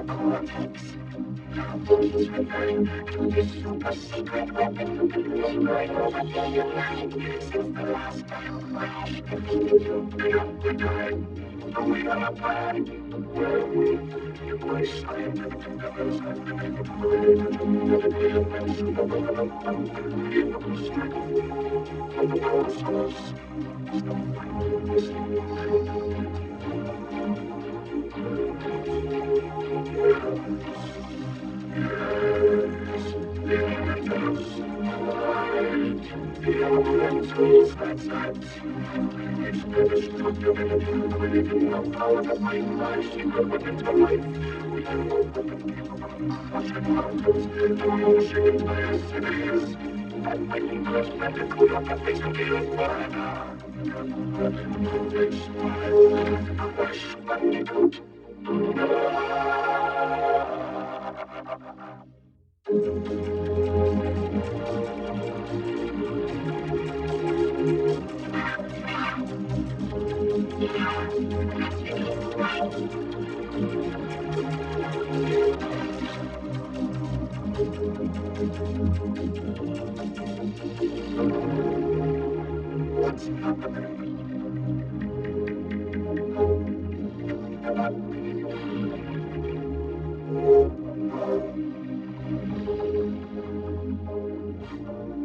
Cortex. He's referring to this super secret weapon you can linger over day and night since the last time Flash defeated you beyond the time. But we got a plan. You play scientific endeavors have been able to create the invention of an unbelievable strength of the cosmos. Is the final missing. The elementals, that's it. It's the destructive and of power that might rise secret weapons to life. We can hope that the people of crushing mountains and demolishing entire cities. And making first Bandicoot off the face of the earth forever. They smile, crush Bandicoot. What's happening?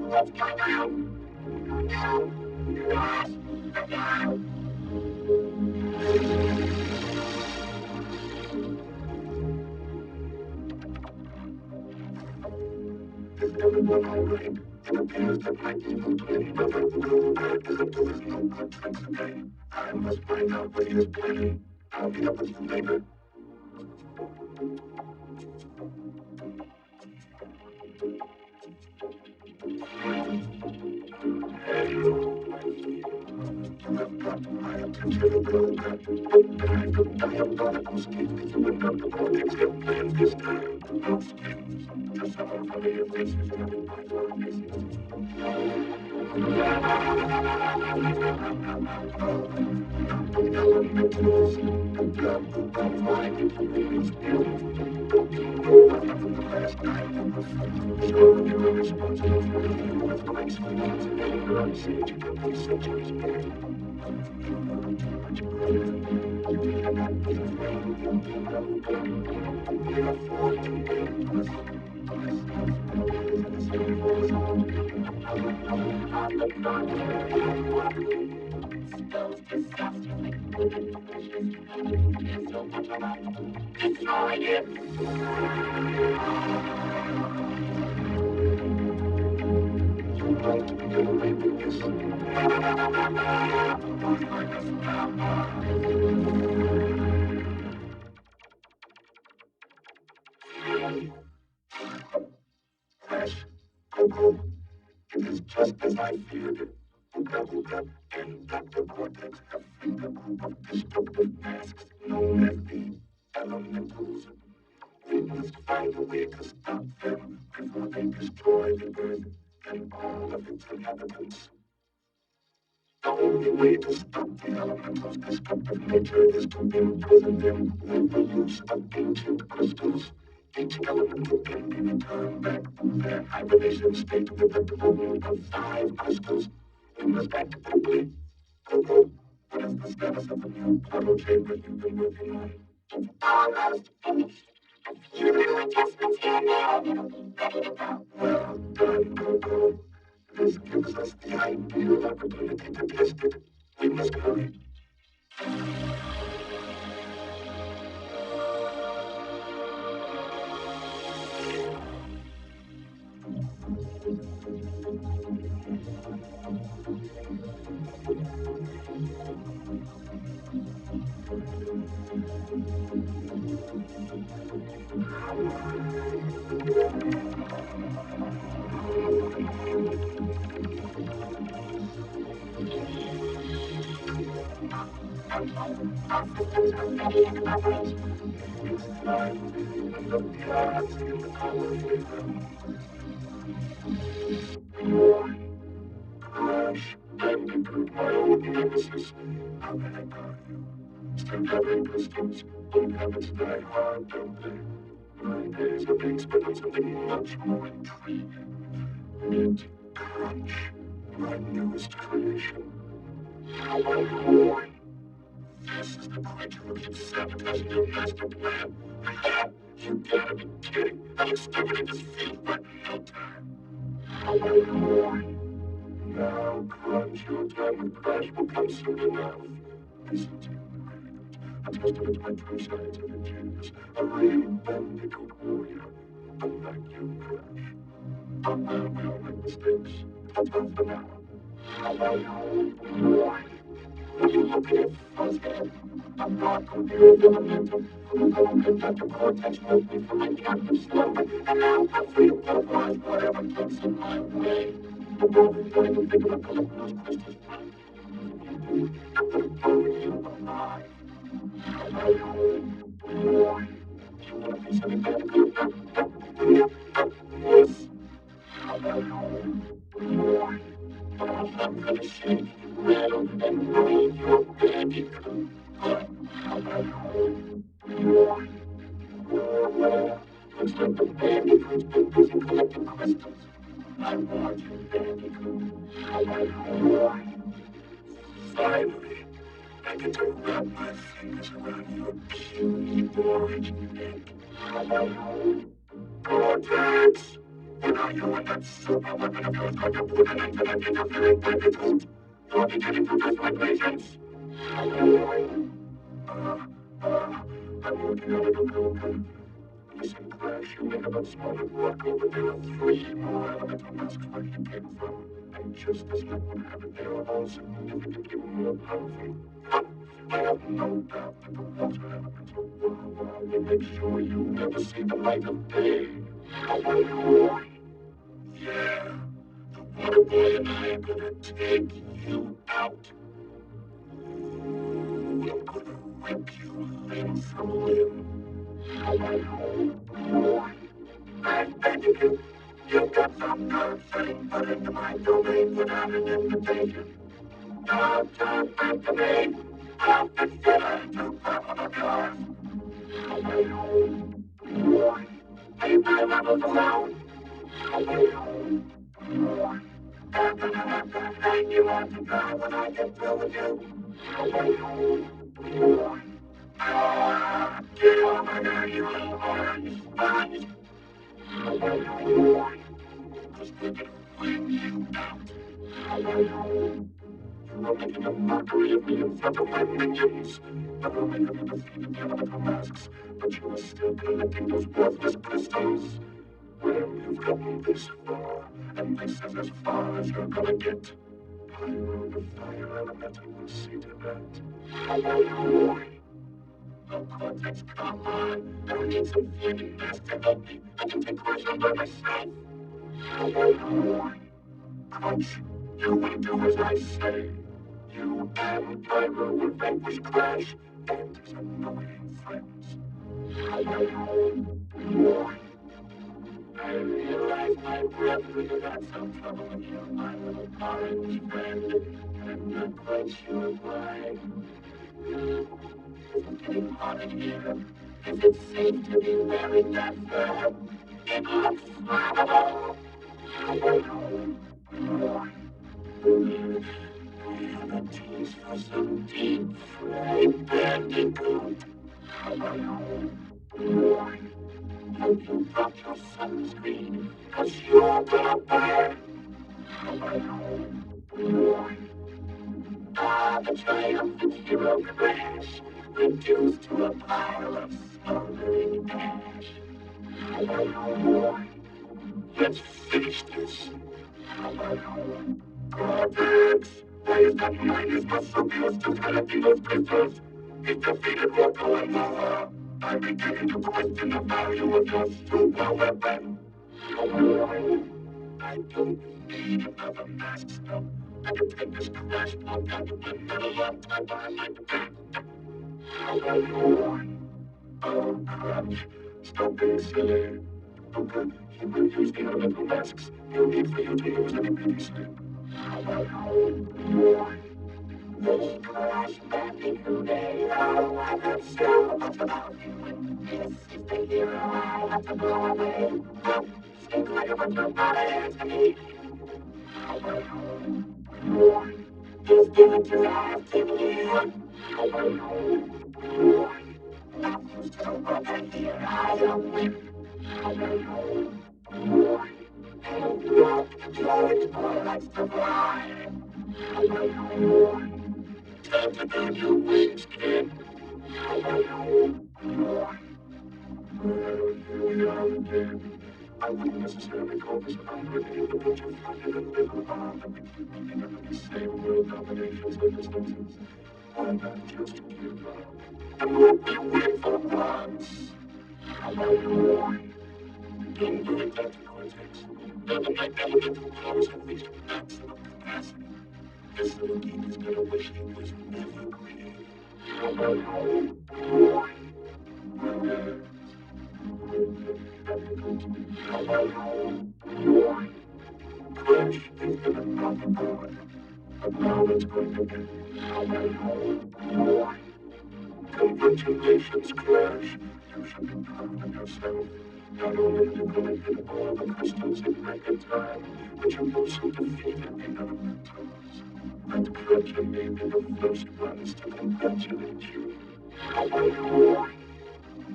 What's going on? Is everyone alright? It appears that my evil twin brother Cortex is up to his no good tricks again. I must find out what he is planning. I'll meet up with you later. Hey, you have got my attention, Cortex. What kind of diabolical scheme did you and Dr. Cortex have planned this time? No schemes. Just some unfamiliar faces having my faces. The elementals, the blood will come wide into Ray's build. Don't you know what happened the last time you were free? Sure, you were responsible for dealing with graceful needs and anger on Sage a couple of centuries back. You know too much credit. You cannot be afraid of your hero gun. Therefore, you gain wisdom. Those disgustingly wicked delicious is so much alive. Destroy him! You won't get away with this. Crash, Coco, it is just as I feared. Ooga Booga and Dr. Cortex have freed a group of destructive masks known as the Elementals. We must find a way to stop them before they destroy the Earth and all of its inhabitants. The only way to stop the Elementals' destructive nature is to imprison them with the use of ancient crystals. Each elemental can be returned back to their hibernation state with a total of 5 crystals. We must act quickly. Coco, what is the status of the new portal chamber you've been working on? It's almost finished. A few little adjustments here and there, and it'll be ready to go. Well done, Coco. This gives us the ideal opportunity to test it. We must hurry. Our systems are ready and operational. It's time and the cards in our favor. Crash, Bandicoot, my old nemesis. How can I guard you? Still gathering crystals. Old habits die hard, don't they? My days are being spent on something much more intriguing. Meet Crunch, my newest creation. How I This is the creature who keeps sabotaging your master plan. You gotta be kidding. I'll exterminate this field right in no time. How Now, Crunch, your time with Crash will come soon enough. Listen to me, a testament to my true scientific genius. A real Bandicoot warrior. Unlike you, Crash. But we'll make mistakes. Ta-ta for now. How When you look at it, Fuzzhead, I'm not comparing elemental. I'm going to let the Cortex hold me from my captive slowly, and now I'm free to pulverize whatever gets in my way. But don't even think about collecting those crystals, Frank. I'm gonna burn you alive. You want a piece of it, Bandicoot? Yes. I'm gonna shake you, rattle, and roll your Bandicoot. Looks like the Bandicoot's been busy collecting crystals. I want you, Bandicoot. Finally, I get to wrap my fingers around your puny orange neck. Cortex! When are you and that super weapon of yours going to put an end to that interfering Bandicoot? You're beginning to test my patience. I'm working on it, okay? Listen, Crash, you may have outsmarted Rocco, but there are three more elemental masks where he came from. And just as luck would have it, they are all significantly more powerful. I have no doubt that the water elemental will make sure you never see the light of day. Yeah, the water boy and I are gonna take you out. Ooh, I'm gonna rip you limb from limb. Thank you. You've got some nerve setting foot into my domain without an invitation. Don't back to me. I'll fix it into purple of yours. Leave my levels alone. I'm gonna have to hang you out to dry when I get through with you. Get over here, you little orange sponge. Because we're gonna bring you out. You are making a mockery of me in front of my minions. Not only have you defeated the elemental masks, but you are still collecting those worthless crystals. Well, you've gotten this far, and this is as far as you're gonna get. Pyro, the fire elemental, will see to that. Oh, Cortex, come on. I don't need some flaming mask to help me. I can take Cortex by myself. Crunch, you will do as I say. You and Pyro will vanquish Crash and his annoying friends. I realize my breath really got some trouble with you, my little orange friend. I'm not quite sure why. Is it getting hot in here? Is it safe to be wearing that fur? It looks flammable. We have a tease for some deep fried bandicoot. Hello, boy. Hope you got your sunscreen, 'cause you're gonna burn. Hello, boy. The triumphant hero crash, reduced to a pile of smoldering ash. Hello, boy. Let's finish this. Hello, Cortex. Why is that minus muscle close to developing those crystals? It defeated Rocco and Noah. I'm beginning to question the value of your super weapon. Hello, I don't need another mask stuff. I can take this crash pod out of the middle of time behind my back. Hello, oh crunch. Stop being silly. Okay, you will use the elemental masks. No need for you to use any previously. Hello, this crash Bandicoot. Oh, I heard so much about you. This is the hero I have to blow away. Don't speak like a bunch of bodies to me. Hello, just give it to us to me. Hello, nothing's so broken here. I don't win. Hello, and rock the joint boy likes to fly. Hello, time to earn your wings, kid. Hello, well, here we are again. I wouldn't necessarily call this an unrevealed approach of finding a little harm that we keep meeting under these same world domination circumstances. Why not just give up and let me win for once? Hello, don't do it, Dr. Cortex. Now that my elemental powers have reached maximum capacity, this little geek is gonna wish he was never created. Hello, hello, Crash is gonna knock aboard. But now it's going to be hello. Congratulations, Crash. You should be proud of yourself. Not only have you collected all the crystals in record time, but you also defeated the elementals. And Crunch and me be the first ones to congratulate you. Hello.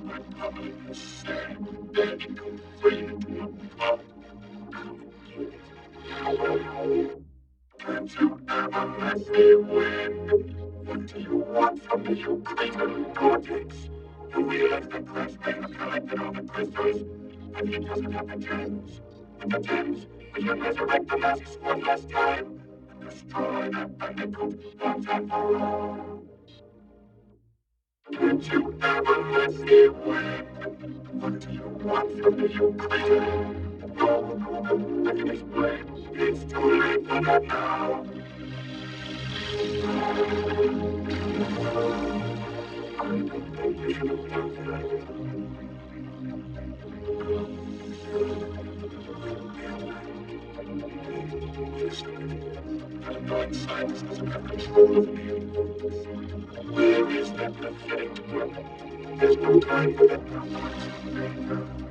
My public is sad. Bandicoot faded into a pop. Couldn't get it. Hello. Can't you ever let me win? What do you want from me, you creature, Cortex? You realize that Crash may have collected all the crystals, but he doesn't have the gems. With the gems, we can resurrect the masks one last time and destroy that Bandicoot once and for all. Can't you ever let me win? What do you want from me, you creature? No, I can explain. It's too late for that now. Annoying scientist doesn't have control of me anymore. Where is that pathetic work? There's no time for that nonsense.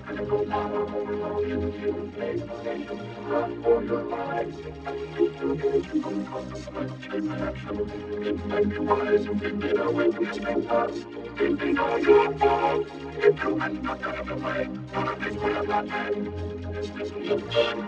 Critical power overload in human phase station. Run for your lives. You go across the smoke chain reaction. It might be wise if we made our way to escape us. It is all your fault. If you had not got out of the way, none of this would have happened. This isn't the fun.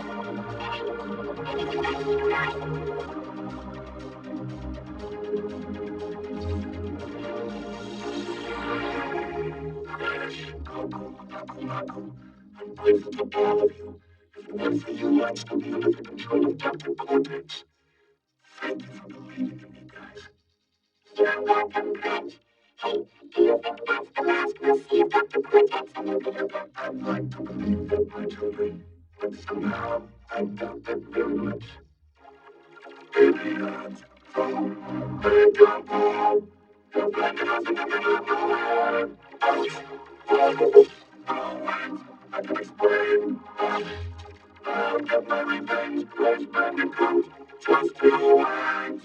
Crash, Coco, Aku, I'm grateful to all of you. If it weren't for you, I'd still be under the control of Dr. Cortex. Thank you for believing in me, guys. You're welcome, Crunch. Hey, do you think that's the last we'll see of Dr. Cortex and the Bandicoot? I'd like to believe that, my children, but somehow I doubt that very much. Aliens from Bandicoot. You're blending us in the middle of nowhere. I can explain. I'll get my revenge, Crash Bandicoot. Just 2 words.